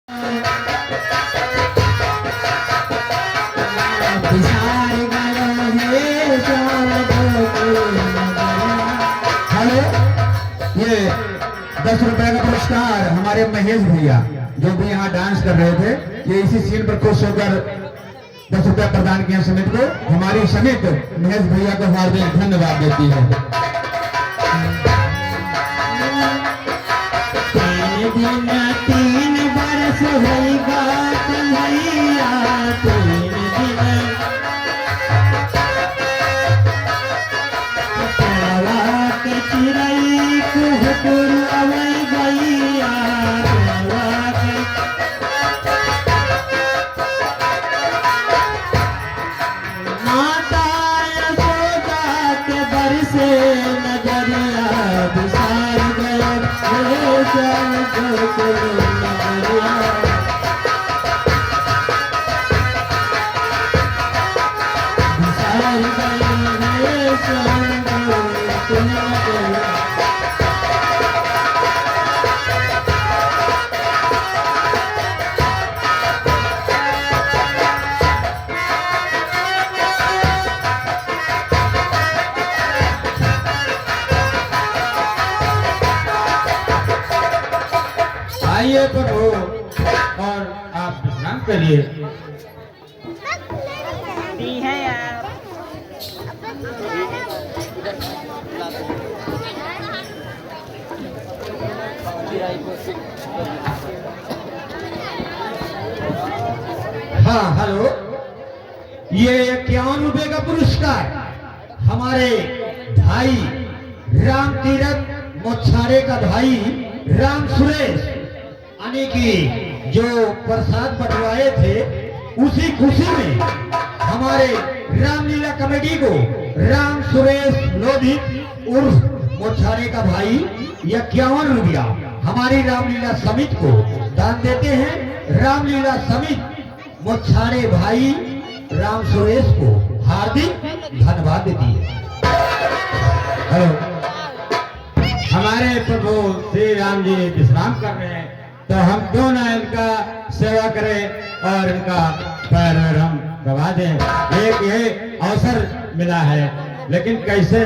Hello, ये 10 रुपए का पुरस्कार हमारे महेश भैया जो भी यहाँ डांस कर रहे थे, ये इसी सीन पर खुश होकर 10 रुपया प्रदान किया समिति को। हमारी समिति महेश भैया को हार्दिक धन्यवाद देती है। 3 बरस होगा कन्हैया, 3 दिन पड़वा के चिड़ै कुहकुर अवै गैया, पड़वा के माता यशोदा के बरसे नजरिया, बिसार गया चल गोकुल नगरिया। बिसार गया चल गोकुल नगरिया। आइए प्रभु और आप विश्राम करिए। दी है यार। हाँ हेलो, ये 51 रुपए का पुरस्कार हमारे भाई राम तीरथ मोछारे का भाई राम सुरेश यानी कि जो प्रसाद बंटवाए थे, उसी खुशी में हमारे रामलीला कमेटी को राम सुरेश लोधी उर्फ मोछारे का भाई 51 रुपया हमारी रामलीला समिति को दान देते हैं। रामलीला समिति मोछारे भाई राम सुरेश को हार्दिक धन्यवाद देती है। हेलो, हमारे प्रभु श्री राम जी विश्राम कर रहे हैं, तो हम क्यों ना इनका सेवा करें और इनका पैर हम दबा दें। एक ये अवसर मिला है, लेकिन कैसे?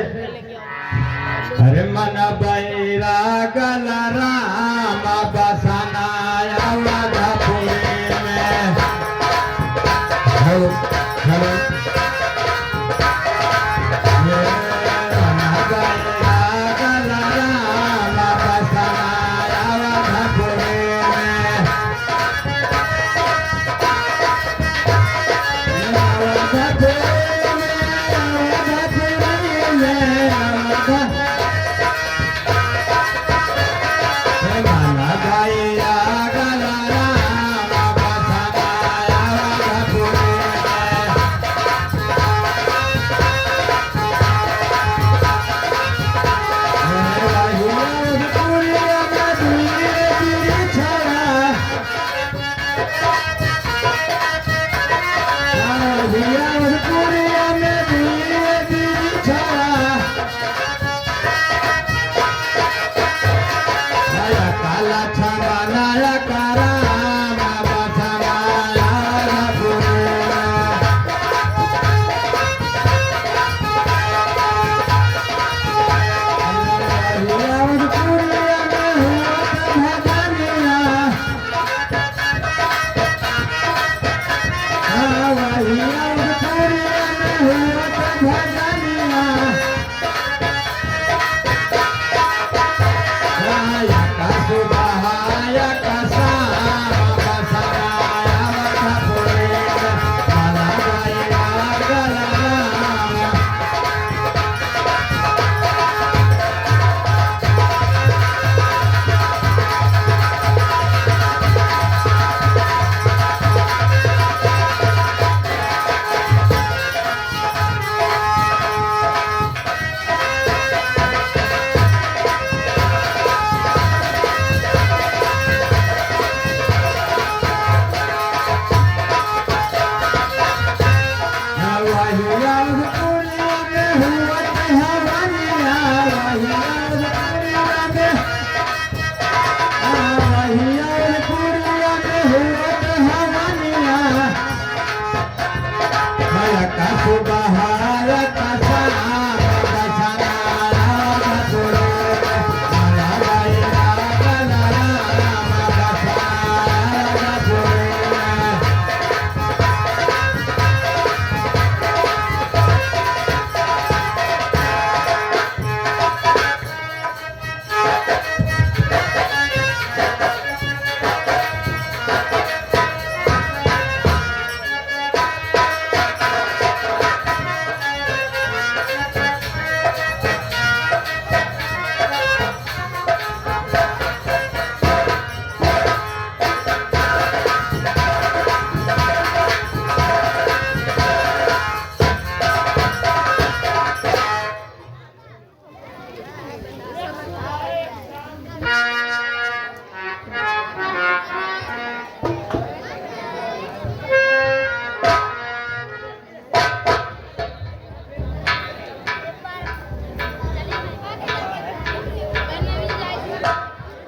अरे मन बैरागल राम बसनाया वधपुरी में। हेलो हेलो, गला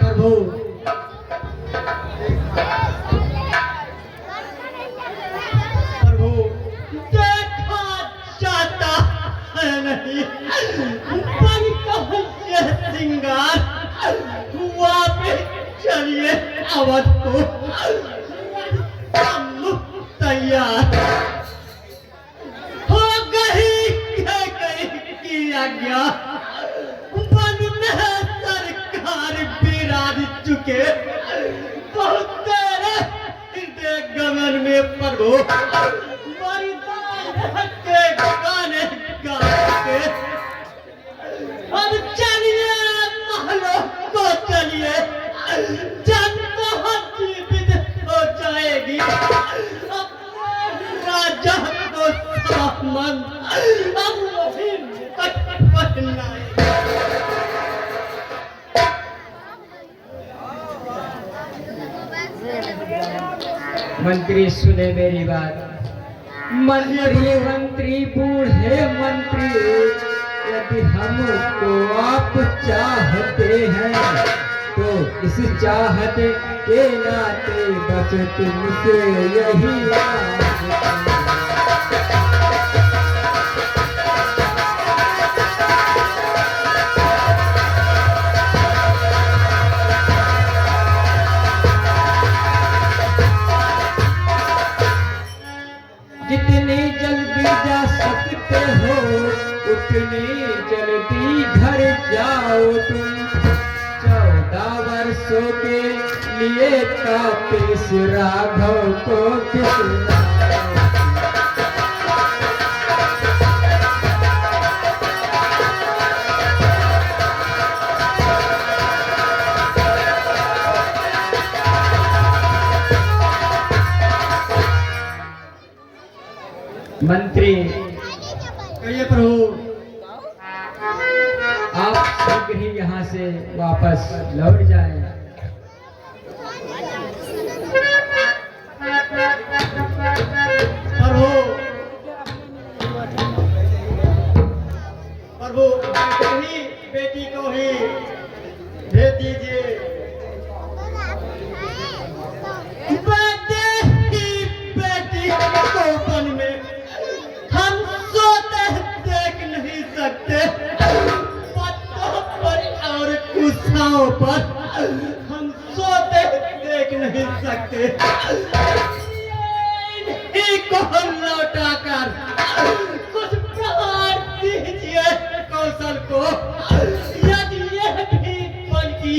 प्रभु प्रभु देखा जाता है नहीं मन का ये श्रृंगार वापिस चलिए अवध को हम तैयार हो गई की आज्ञा वन में सरकार विराज चुके बहुत तेरे हृदय गमन में प्रभु मर्दान के गाने गाते अब चलिए महलों को चलिए जन बहुत जीवित हो जाएगी अपने राजा को सामन अब वही पहनाए। मंत्री सुने मेरी बात। मंत्री बूढ़े मंत्री, यदि हमको आप चाहते हैं तो इस चाहत के नाते बस तुमसे यही जितनी जल्दी जा सकते हो उतनी जल्दी घर जाओ तुम। 14 वर्षों के लिए तापस राघव को बिसराओ। मंत्री कहिए प्रभु। आप शीघ्र ही यहाँ से वापस लौट जाएं। प्रभु प्रभु बेटी को ही भेज दीजिए। बेटी को वन में हम सोते देख नहीं सकते, पत्तों पर और कुशाओं पर हम सोते देख नहीं सकते। इन्हीं को लौटा कर कुछ प्रहार दीजिए कौशल को। यदि यह भी वन की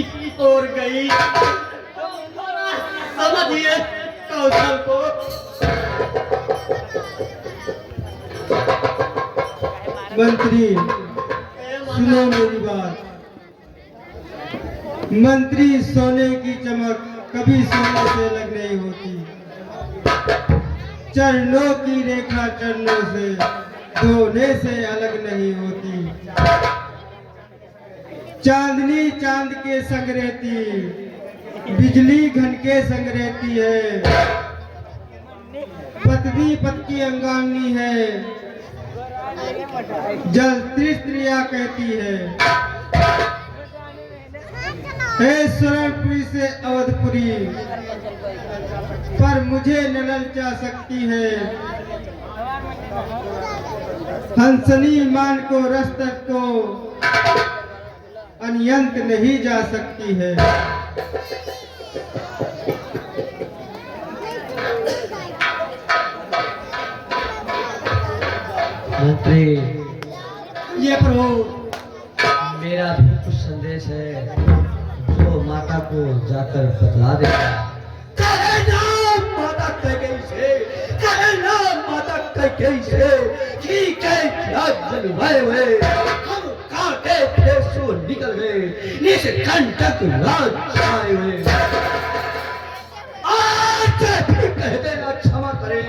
ओर गई तो थोड़ा समझिए कौशल को। मंत्री सुनो मेरी बात। मंत्री सोने की चमक कभी सोने से अलग नहीं होती। चरणों की रेखा चरणों से धोने से अलग नहीं होती। चांदनी चांद के संग रहती, बिजली घन के संग रहती है। पत्नी पत की अंगांगी है, जल त्रिस्त्रिया कहती है। हे स्वरणपुरी से अवधपुरी, पर मुझे न ललचा सकती है। हंसनी मान को रस तक को अनयंत नहीं जा सकती है। मंत्री ये प्रभु मेरा भी कुछ संदेश है जो माता को जाकर बतला देगा। कहे ना कैसे ठीक है क्या जलवाए हुए हम काटे थे सो निकल गए निष्कंटक राज छाए हुए आज भी कह देना क्षमा करे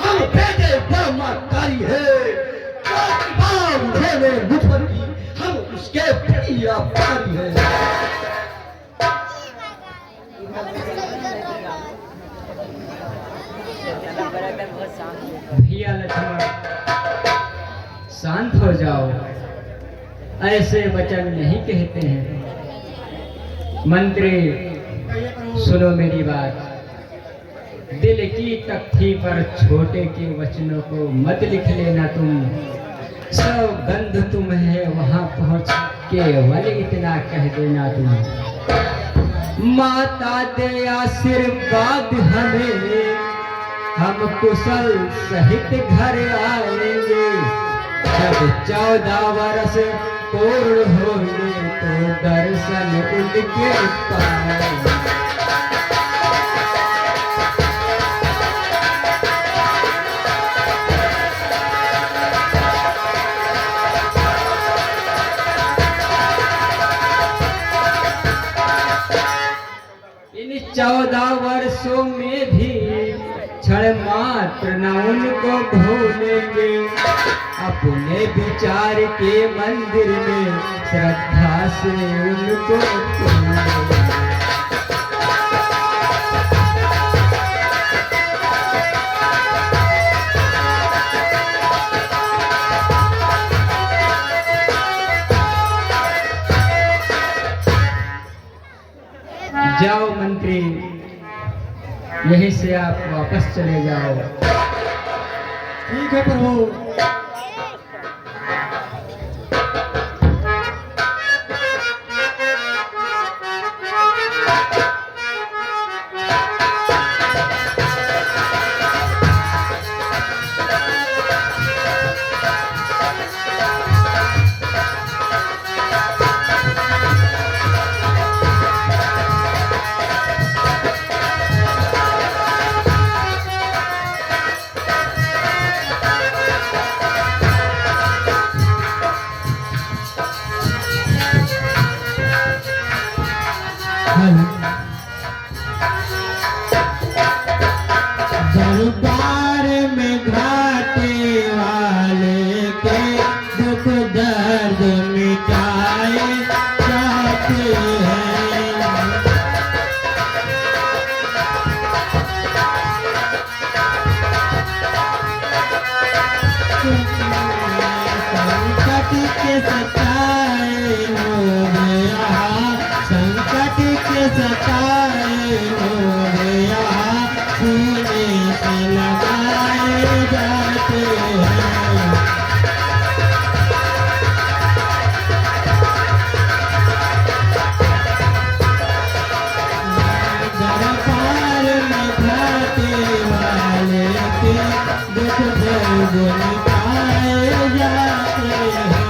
हम बेटे ब्रह्मचारी है मुझ पर की हम उसके प्रिय प्यारी है भैया लक्ष्मण शांत हो जाओ, ऐसे वचन नहीं कहते हैं। मंत्री सुनो मेरी बात, दिल की तख्ती पर छोटे के वचनों को मत लिख लेना तुम। सब गंध तुम है वहां पहुंच केवल इतना कह देना तुम। माता दे आशीर्वाद हमें, हम कुशल सहित घर आएंगे। जब 14 वर्ष पूर्ण होंगे तो दर्शन उनके पाएंगे। इन 14 वर्षों में भी क्षण मात्र न उनको भूलेंगे। अपने विचार के मंदिर में श्रद्धा से उनको भूलेंगे। जाओ मंत्री, यहीं से आप वापस चले जाओ। ठीक है प्रभु। दरबार में घाटे वाले के दुख दर्द मिटाए जाते हैं। संकट के सताए हो गया, संकट के सताए हो गया, सीने से लगाए जाते हैं। दरबार में घाटे वाले के दुख दर्द मिटाए जाते हैं।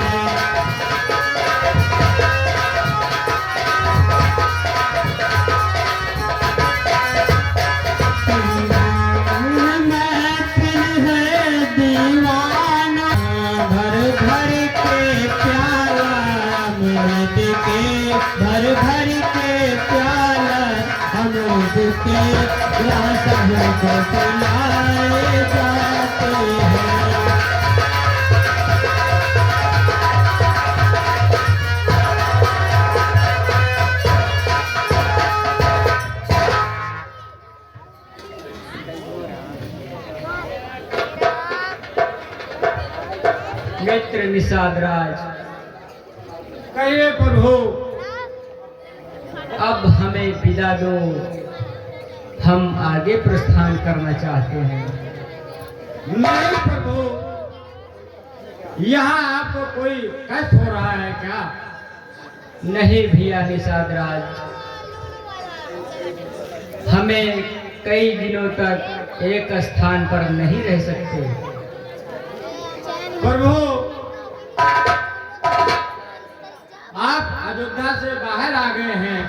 महफिल है दीवाना, भर भर के प्याला अमृत के, भर भर के प्याला अमृत के ग्लास हमको पिलाए जाते हैं। मित्र निषाद राज, कहिए प्रभु। अब हमें विदा दो, हम आगे प्रस्थान करना चाहते हैं। नहीं प्रभु, यहाँ आपको कोई कष्ट हो रहा है क्या? नहीं भैया निषाद राज, हमें कई दिनों तक एक स्थान पर नहीं रह सकते। प्रभु, आप अयोध्या से बाहर आ गए हैं,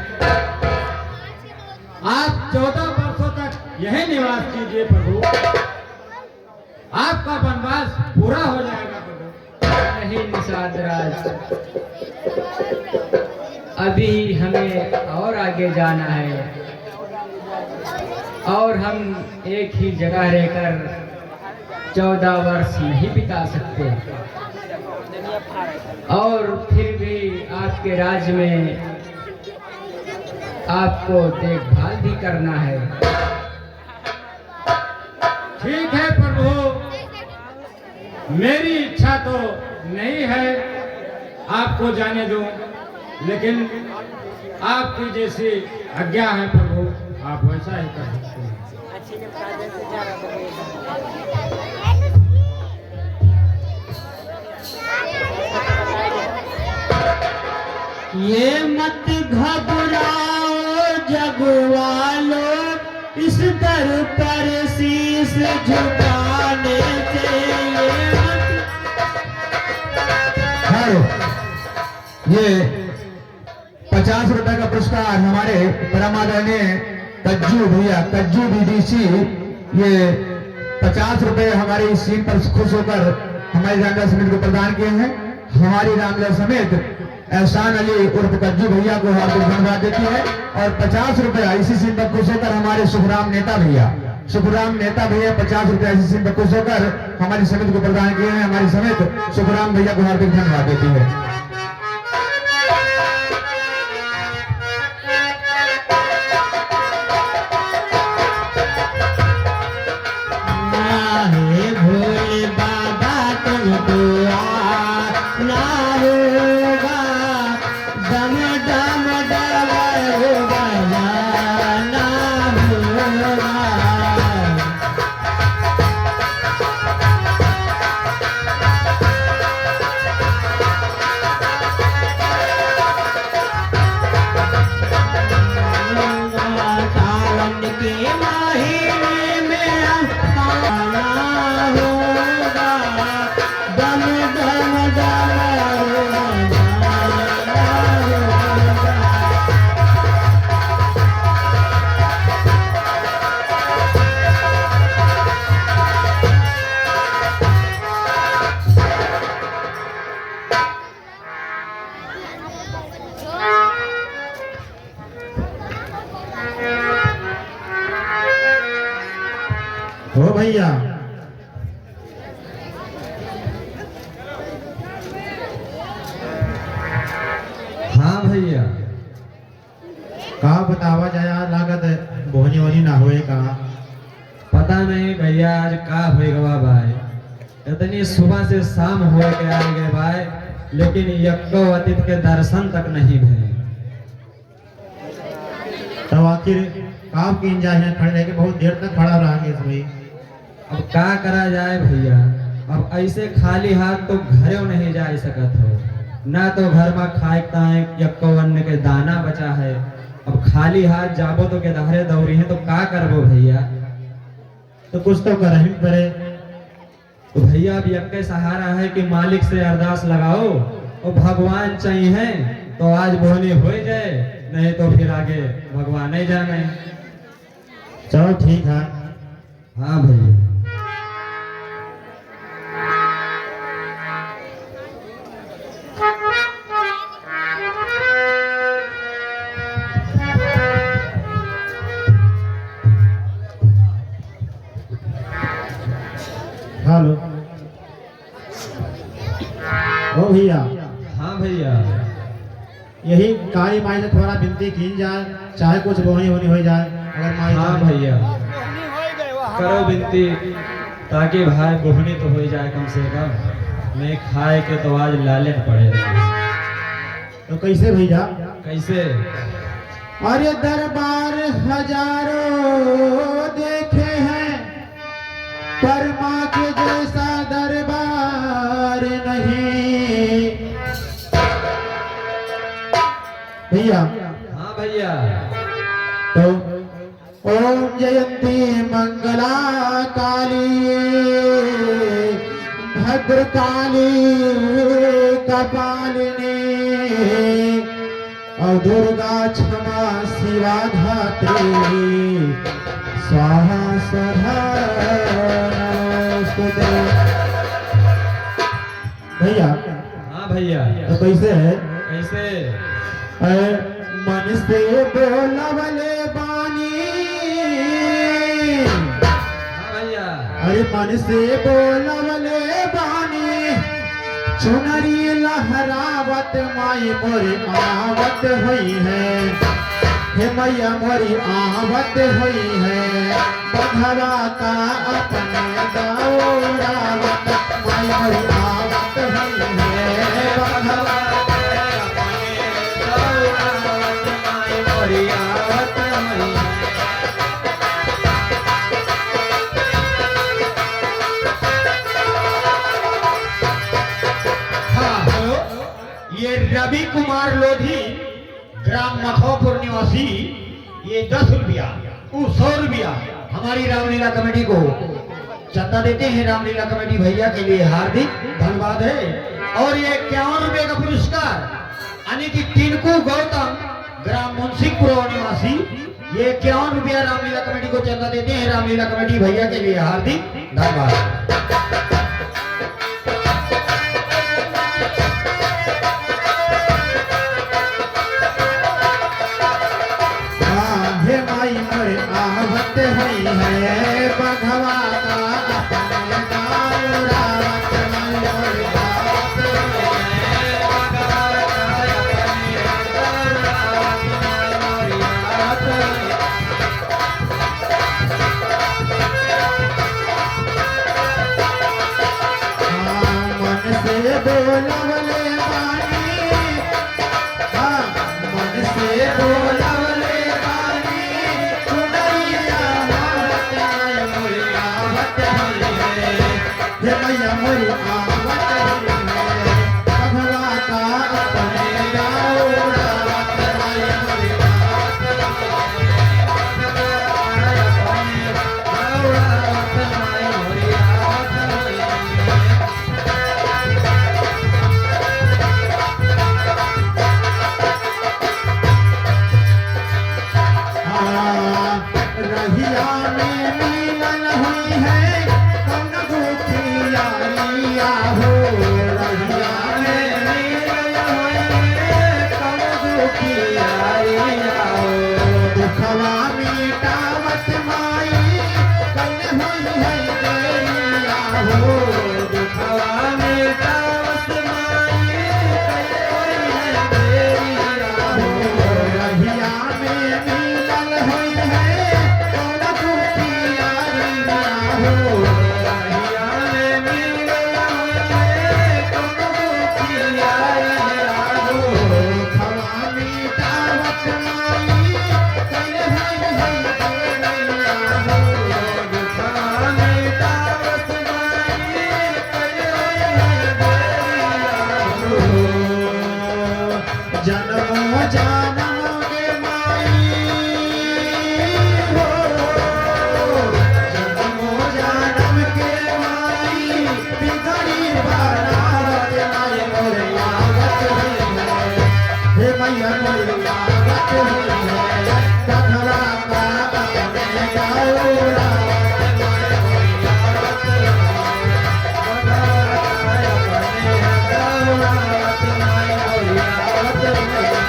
आप 14 वर्षों तक यही निवास कीजिए प्रभु। आपका वनवास पूरा हो जाएगा प्रभु। नहीं निषाद राज, अभी हमें और आगे जाना है और हम एक ही जगह रहकर 14 वर्ष नहीं बिता सकते और फिर भी आपके राज्य में आपको देखभाल भी करना है। ठीक है प्रभु, मेरी इच्छा तो नहीं है आपको जाने दूं, लेकिन आपकी जैसी आज्ञा है प्रभु, आप वैसा ही कर सकते हैं। ये मत घबराओ जगवालो, इस दर पर शीश झुकाने से ये 50 रुपए का पुरस्कार हमारे परम आदरणीय कज्जू भैया, कज्जू बीडीसी, ये 50 रुपए हमारे इस सीन पर खुश होकर हमारी रामलीला समिति को प्रदान किए हैं। हमारी रामलीला समिति एहसान अली उर्फ कज्जू भैया को हार्दिक धन्यवाद देती है और 50 रुपया इसी सीन पर खुश होकर हमारे सुखराम नेता भैया 50 रुपया इसी सीन पर खुश होकर हमारी समिति को प्रदान किए हैं। हमारी समिति सुखराम भैया को हार्दिक धन्यवाद देती है। भोले बाबा तुमको आना होगा, दम दम डमरू बजाना होगा। सावन के महीने में आना होगा, दम दम डमरू बजाना होगा। हो भैया, हाँ भैया, कहा बतावा जाए लागत बोहनी वोनी ना होए कहा। पता नहीं भैया आज का होएगा भाई, इतनी सुबह से शाम हो के आ गए भाई, लेकिन यक्को अतीत के दर्शन तक नहीं भे। तब आखिर काम की जाए खड़े रह के बहुत देर तक खड़ा रहेंगे इसमें। अब क्या करा जाए भैया, अब ऐसे खाली हाथ तो घरे नहीं जा सकत हो, ना तो घर में खाए ताए यक्को अन्न के दाना बचा है। अब खाली हाथ जाबो तो के दहरे दौरी है तो क्या करबो भैया। तो कुछ तो कर ही पड़े। तो भैया अब यक्के सहारा है कि मालिक से अरदास लगाओ और भगवान चाहिए तो आज बोनी हो जाए, नहीं तो फिर आगे भगवान नहीं जाने। चलो ठीक है। हाँ भैया। हेलो, ओ भैया। हाँ भैया। यही काली माई से थोड़ा विनती की जाए, चाहे कुछ बोहनी होनी हो जाए। अगर माई हाँ भैया, करो विनती ताकि भाई बोहनी तो हो जाए कम से कम, नहीं खाए के तो आज लालच पड़ेगा। तो कैसे भैया? कैसे? अरे दरबार हजारों देखे हैं, पर माँ के जैसा दरबार नहीं। भैया। हाँ भैया। तो ओम जयंती मंगला काली भद्रकाली कपालिनी और दुर्गा क्षमा शिवा धात्री स्वाहा स्वधा नमोस्तुते। भैया। तो कैसे है? कैसे? मन से बोलवले बानी, हाँ भैया। अरे मन से बोलवले बानी, चुनरी लहरावत माई मोरी आवत हुई है, हे मैया मोरी आवत हुई है, बघवा का अपने दौरावत माई मोरी आवत हुई है, बघवा ये रवि कुमार लोधी ग्राम मखौपुर निवासी, ये 10 रुपया 100 रुपया हमारी रामलीला कमेटी को चंदा देते हैं। रामलीला कमेटी भैया के लिए हार्दिक धन्यवाद है। और ये 51 रुपये का पुरस्कार यानी कि टिनकू गौतम ग्राम मुंशीपुर निवासी, ये 51 रुपया रामलीला कमेटी को चंदा देते हैं। रामलीला कमेटी भैया के लिए हार्दिक धन्यवाद। माई मोरे आवत हुई है, बघवा का अपने दौरावत माई मोरे आवत हुई है, बघवा का अपने दौरावत माई मोरे आवत हुई है। मन से बोलवले बानी, मन से बोलवले मैया मोरी आवत हुई है, बघवा का अपने दौरावत माई मोरी आवत हुई है, बघवा का अपने दौरावत माई मोरी आवत हुई है। रहिया में मिलन हुई है, कौन गोपिया हो, रहिया में मिलन हुई है, कौन गोपिया हो, दुखवा मिटावत माई कल हुई है देरिया हो, दुखवा मिटावत माई कल हुई है देरिया हो, रहिया में मिलन हुई है, कौन गोपिया हो, रहिया में मिलन हुई है, कौन गोपिया हो, दुखवा मिटावत माई कल हुई है देरिया हो, दुखवा मिटावत माई कल हुई है देरिया हो, जन्मों जन्म के माई हो, जन्मों जन्म के माई बिगड़ी बनावत माई मोरे आवत हुई है, हे मैया मोरे आवत हुई है, बघवा का अपने दौरावत माई मोरे आवत हुई है, बघवा का अपने दौरावत माई मोरे आवत हुई है।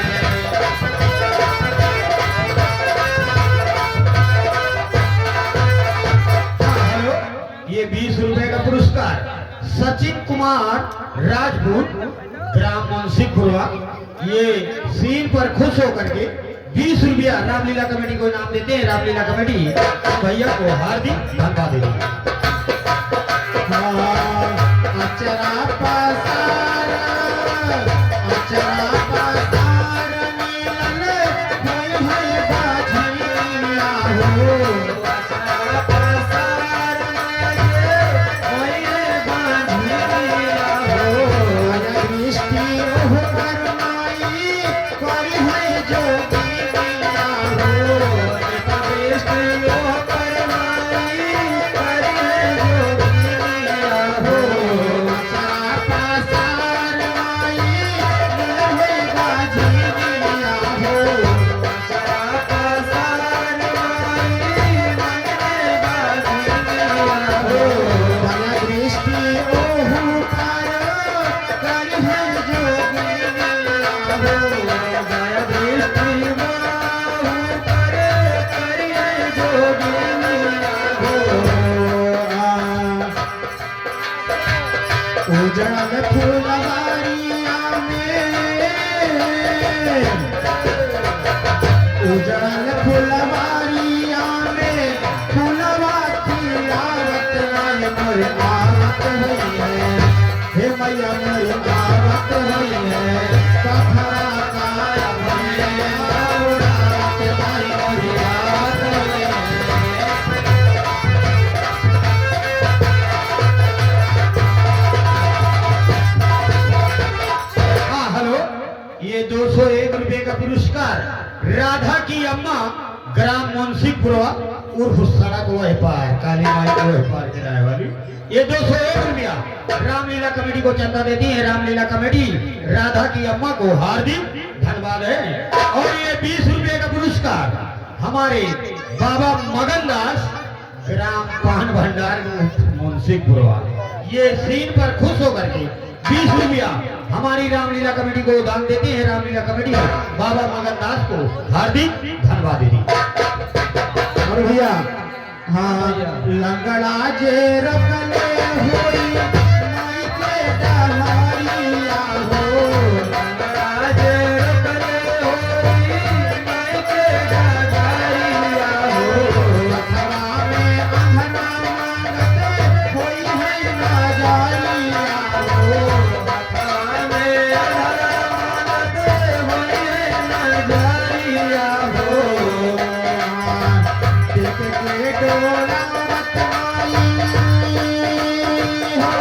ये 20 रुपए का पुरस्कार सचिन कुमार राजपूत ग्राम मुंशीपुरा, ये सीन पर खुश होकर के 20 रुपया रामलीला कमेटी को इनाम देते हैं। रामलीला कमेटी भैया को हार्दिक धन्यवाद देगी। अचरा पसार, अचरा पसार मिलन भई भई बाझिया हो, अचरा पसार भई बाझिया हो, दृष्टि ओह करमाई करी है जोगिया हो, दृष्टि ओह करमाई करी है जोगिया हो, अचरा उजड़ल फुलवारिया में, उजड़ल फुलवारिया में फुलवा की आवत राय मोर आवत हुई है। हे मैया मोर आवत हुई है, पखरा काया मैया उड़ावत राय मोर आवत हुई है। हाँ हेलो, ये 201 रुपए का पुरस्कार राधा की अम्मा ग्राम मुंशीपुरा उर्फ सड़क वह पार काली माई को वह पार किराए वाली, ये 201 रुपया रामलीला कमेटी को चंदा देती है। रामलीला कमेटी राधा की अम्मा को हार्दिक धन्यवाद है। और ये 20 रुपए का पुरस्कार हमारे बाबा मगन दास ग्राम पान भंडार मुंशीपुरा, ये सीन पर खुश होकर के 20 रुपया हमारी रामलीला कमेटी को दान देते हैं। रामलीला कमेटी बाबा मगन दास को हार्दिक धन्यवाद देती। और भैया हाँ लंगड़ा जे रखले होई माई के डहरिया हो, लंगड़ा जे रखले होई माई के डहरिया हो, अथवा में अंधना मांगते होई है नजरिया हो, अथवा में अंधना मांगते होई है नजरिया हो। देख के डोला मत आई हो,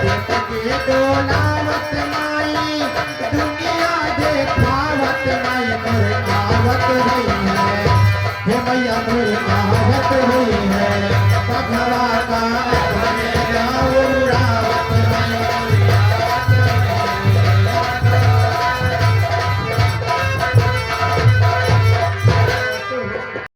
देख के डोला मत आई, दुनिया देखावत नहीं मोर आवत हुई है। हे मैया मोर आवत हुई है, पखरा का